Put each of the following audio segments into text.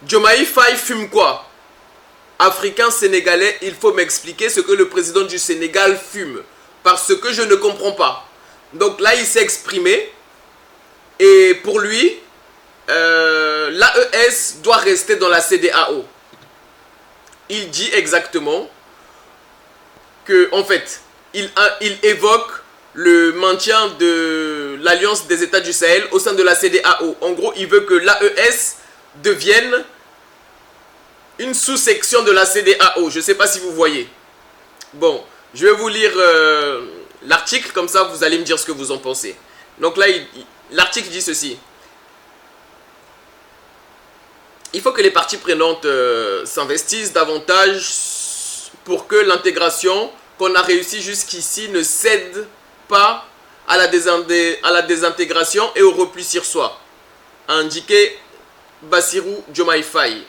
Diomaye Faye fume quoi? Africain sénégalais, il faut m'expliquer ce que le président du Sénégal fume. Parce que je ne comprends pas. Donc là, il s'est exprimé. Et pour lui, l'AES doit rester dans la CEDEAO. Il dit exactement que, en fait, il évoque le maintien de l'Alliance des États du Sahel au sein de la CEDEAO. En gros, il veut que l'AES devienne une sous-section de la CEDEAO. Je ne sais pas si vous voyez. Bon, je vais vous lire l'article, comme ça vous allez me dire ce que vous en pensez. Donc là, l'article dit ceci. Il faut que les parties prenantes s'investissent davantage pour que l'intégration qu'on a réussi jusqu'ici ne cède pas à la désintégration et au repli sur soi, a indiqué Bassirou Diomaye Faye.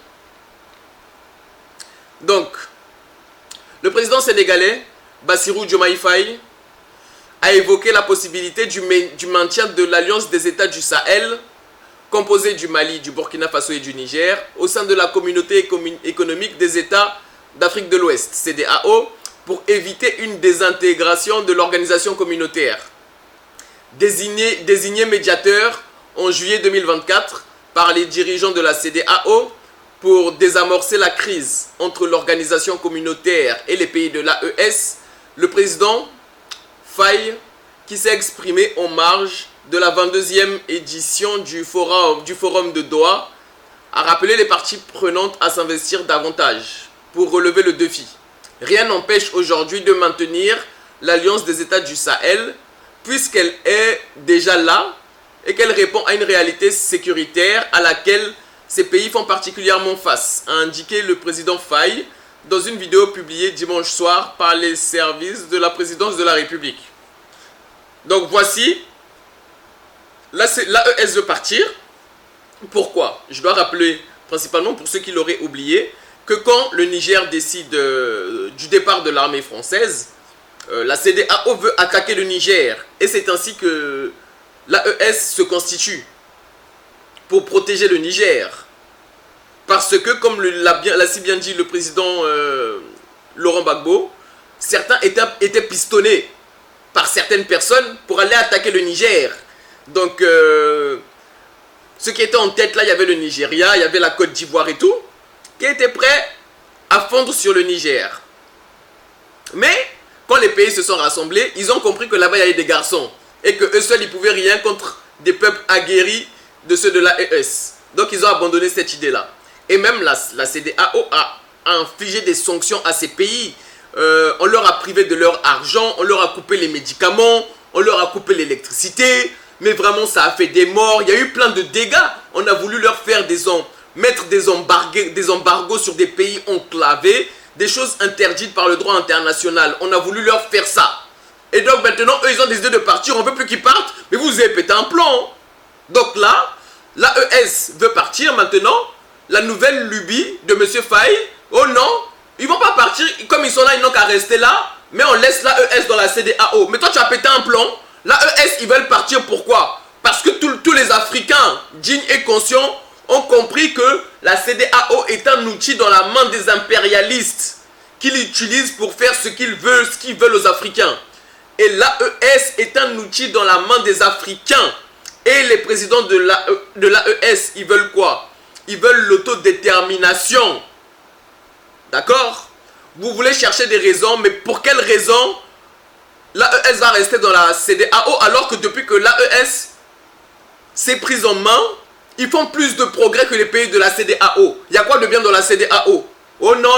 Donc, le président sénégalais, Bassirou Diomaye Faye, a évoqué la possibilité du maintien de l'Alliance des États du Sahel, composée du Mali, du Burkina Faso et du Niger, au sein de la communauté économique des États d'Afrique de l'Ouest, CEDEAO, pour éviter une désintégration de l'organisation communautaire. Désigné médiateur en juillet 2024 par les dirigeants de la CEDEAO pour désamorcer la crise entre l'organisation communautaire et les pays de l'AES, le président Faye, qui s'est exprimé en marge de la 22e édition du forum de Doha, a rappelé les parties prenantes à s'investir davantage pour relever le défi. Rien n'empêche aujourd'hui de maintenir l'Alliance des États du Sahel, puisqu'elle est déjà là et qu'elle répond à une réalité sécuritaire à laquelle ces pays font particulièrement face, a indiqué le président Faye dans une vidéo publiée dimanche soir par les services de la présidence de la République. Donc voici, l'AES veut partir. Pourquoi? Je dois rappeler, principalement pour ceux qui l'auraient oublié, que quand le Niger décide du départ de l'armée française, la CEDEAO veut attaquer le Niger. Et c'est ainsi que l'AES se constitue pour protéger le Niger. Parce que, comme l'a si bien dit le président Laurent Gbagbo, certains étaient pistonnés par certaines personnes pour aller attaquer le Niger. Donc, ceux qui étaient en tête là, il y avait le Nigeria, il y avait la Côte d'Ivoire et tout, qui étaient prêts à fondre sur le Niger. Mais, quand les pays se sont rassemblés, ils ont compris que là-bas, il y avait des garçons. Et qu'eux seuls, ils ne pouvaient rien contre des peuples aguerris de ceux de l'AES. Donc, ils ont abandonné cette idée-là. Et même la CEDEAO a infligé des sanctions à ces pays. On leur a privé de leur argent, on leur a coupé les médicaments, on leur a coupé l'électricité. Mais vraiment, ça a fait des morts. Il y a eu plein de dégâts. On a voulu leur faire mettre des embargos sur des pays enclavés, des choses interdites par le droit international. On a voulu leur faire ça. Et donc maintenant, eux, ils ont décidé de partir. On ne veut plus qu'ils partent, mais vous avez pété un plan. Donc là, l'AES veut partir maintenant. La nouvelle lubie de M. Faye, oh non, ils ne vont pas partir. Comme ils sont là, ils n'ont qu'à rester là. Mais on laisse l'AES dans la CEDEAO. Mais toi, tu as pété un plan. L'AES, ils veulent partir. Pourquoi? Parce que tous les Africains dignes et conscients ont compris que la CEDEAO est un outil dans la main des impérialistes qu'ils utilisent pour faire ce qu'ils veulent aux Africains. Et l'AES est un outil dans la main des Africains. Et les présidents de l'AES, ils veulent quoi? Ils veulent l'autodétermination. D'accord? Vous voulez chercher des raisons, mais pour quelles raisons l'AES va rester dans la CEDEAO alors que depuis que l'AES s'est prise en main, ils font plus de progrès que les pays de la CEDEAO. Il y a quoi de bien dans la CEDEAO? Oh non,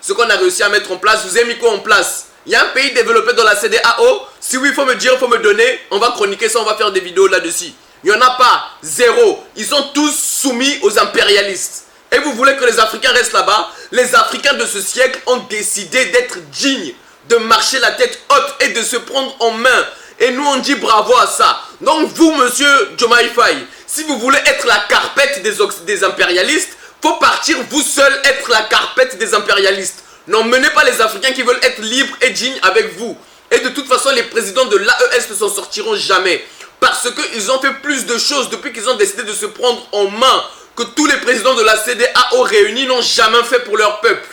ce qu'on a réussi à mettre en place, vous avez mis quoi en place? Il y a un pays développé dans la CEDEAO? Si oui, il faut me dire, il faut me donner. On va chroniquer ça, on va faire des vidéos là-dessus. Il n'y en a pas. Zéro. Ils sont tous soumis aux impérialistes. Et vous voulez que les Africains restent là-bas? Les Africains de ce siècle ont décidé d'être dignes, de marcher la tête haute et de se prendre en main. Et nous, on dit bravo à ça. Donc vous, monsieur Diomaye Faye, si vous voulez être la carpette des impérialistes, faut partir vous seul être la carpette des impérialistes. N'emmenez pas les Africains qui veulent être libres et dignes avec vous. Et de toute façon, les présidents de l'AES ne s'en sortiront jamais. Parce qu'ils ont fait plus de choses depuis qu'ils ont décidé de se prendre en main que tous les présidents de la CEDEAO réunis n'ont jamais fait pour leur peuple.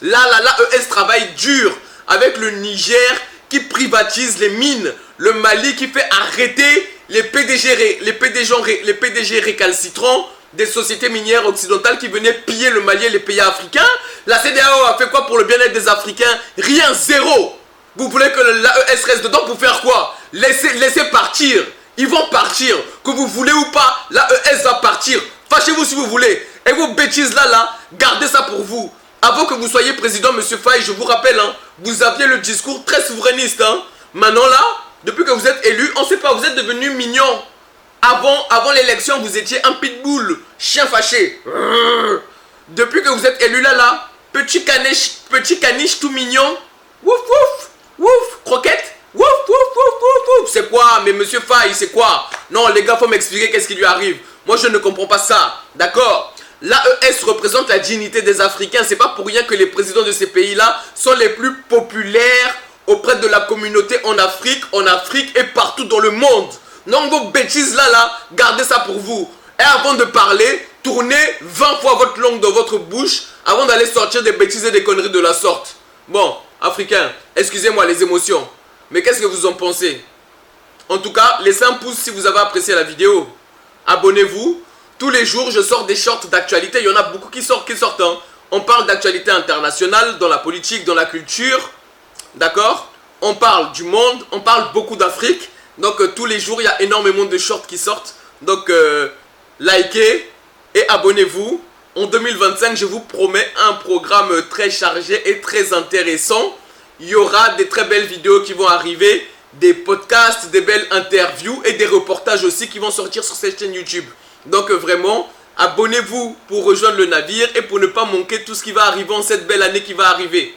Là, l'AES travaille dur avec le Niger qui privatise les mines, le Mali qui fait arrêter les PDG récalcitrants des sociétés minières occidentales qui venaient piller le Mali et les pays africains. La CEDEAO a fait quoi pour le bien-être des Africains? Rien, zéro. Vous voulez que l'AES reste dedans pour faire quoi? Laissez partir. Ils vont partir. Que vous voulez ou pas, l'AES va partir. Fâchez-vous si vous voulez. Et vos bêtises là, gardez ça pour vous. Avant que vous soyez président, monsieur Faye, je vous rappelle, hein, vous aviez le discours très souverainiste. Hein. Maintenant là, depuis que vous êtes élu, on ne sait pas, vous êtes devenu mignon. Avant l'élection, vous étiez un pitbull, chien fâché. Depuis que vous êtes élu là, petit caniche tout mignon. Wouf, wouf, wouf, croquette. Wouf, wouf, wouf, wouf, wouf. C'est quoi? Mais monsieur Faye, c'est quoi? Non, les gars, faut m'expliquer qu'est-ce qui lui arrive. Moi, je ne comprends pas ça. D'accord? L'AES représente la dignité des Africains. C'est pas pour rien que les présidents de ces pays-là sont les plus populaires auprès de la communauté en Afrique et partout dans le monde. Non, vos bêtises là, gardez ça pour vous. Et avant de parler, tournez 20 fois votre langue dans votre bouche avant d'aller sortir des bêtises et des conneries de la sorte. Bon, Africains, excusez-moi les émotions. Mais qu'est-ce que vous en pensez? En tout cas, laissez un pouce si vous avez apprécié la vidéo. Abonnez-vous. Tous les jours, je sors des shorts d'actualité. Il y en a beaucoup qui sortent. Hein. On parle d'actualité internationale, dans la politique, dans la culture. D'accord? On parle du monde, on parle beaucoup d'Afrique. Donc, tous les jours, il y a énormément de shorts qui sortent. Donc, likez et abonnez-vous. En 2025, je vous promets un programme très chargé et très intéressant. Il y aura des très belles vidéos qui vont arriver, des podcasts, des belles interviews et des reportages aussi qui vont sortir sur cette chaîne YouTube. Donc vraiment, abonnez-vous pour rejoindre le navire et pour ne pas manquer tout ce qui va arriver en cette belle année qui va arriver.